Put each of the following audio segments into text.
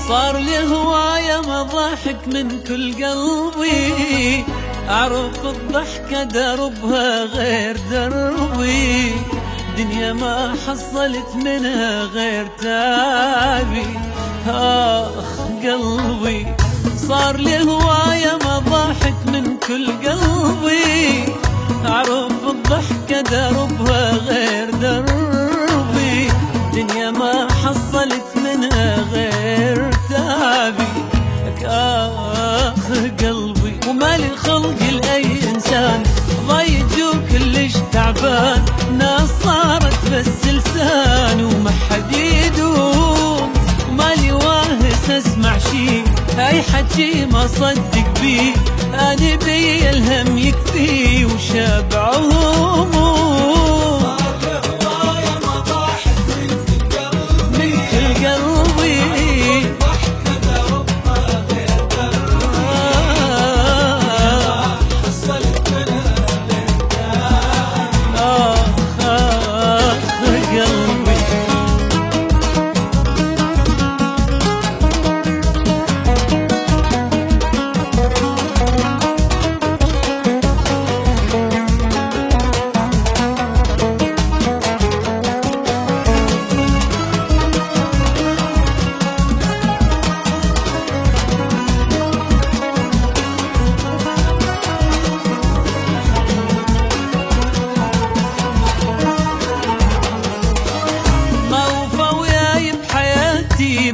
صار لي هواية مضاحك من كل قلبي، أعرف الضحكة دربها غير دربي، دنيا ما حصلت منها غير تعبي. آخ قلبي صار لي هواية مضاحك من كل قلبي، أعرف الضحكة دربها غير دربي، دنيا ما حصلت منها غير تعبي. آخ قلبي ومالي خلق لأي إنسان ضايج وكلش تعبان، ناس صارت بس لسان وما حد يدوم، ومالي واهس اسمع شي اي حكي ما صدق بيه، انا بي الهم يكفي وشابع هموم.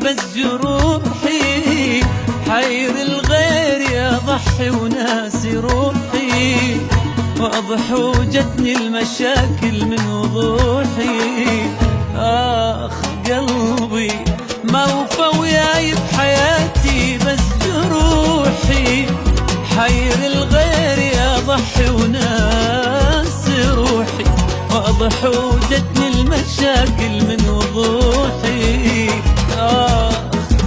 بس جروحي حير الغير يضحي وناسي روحي، واضح وجتني المشاكل من وضوحي. آخ قلبي ما وفى وياي بحياتي بس جروحي، حير الغير يضحي وناسي روحي، واضح وجتني المشاكل من وضوحي. آخ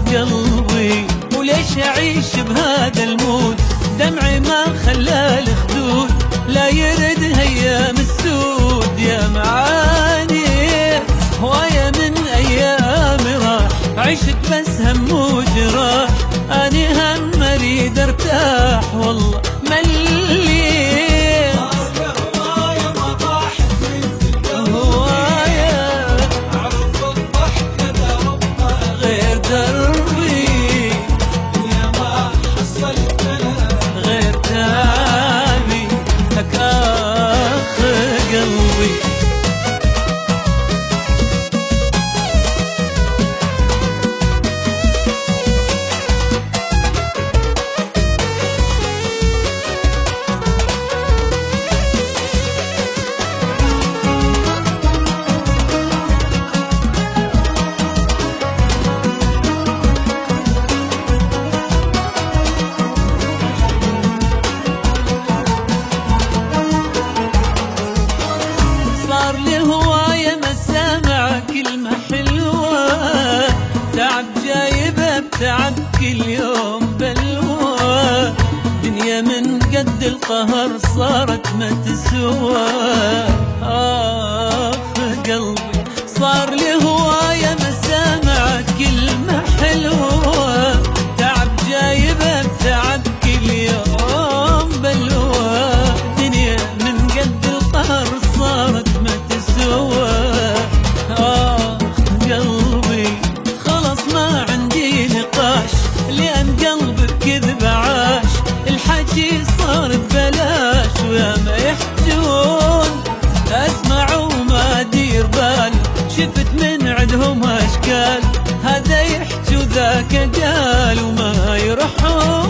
قلبي وليش أعيش بهذا المود، دمعي ما خلى الخدود لا يرد أيام السود. يا معاني هواية من أيام راح، عشت بس هم وجراح، أنا هم أريد أرتاح والله مليت. صار لي هواية مسامع كلمة حلوة، تعب جايبة بتعب كل يوم بلوى، دنيا من قد القهر صارت ما تسوى. آخ قلبي صار لي هواية مسامع كلمة حلوة، تعب جايبة بتعب كل يوم بلوى، دنيا من قد القهر صارت ما تسوى. آخ قلبي خلص ما عندي نقاش، لأن قلبي بكذب عاش، الحكي صار ببلاش ويا ما يحجون، أسمع وما أدير بال، شفت من عندهم أشكال، هذا يحكي وذاك قال وما يروحون.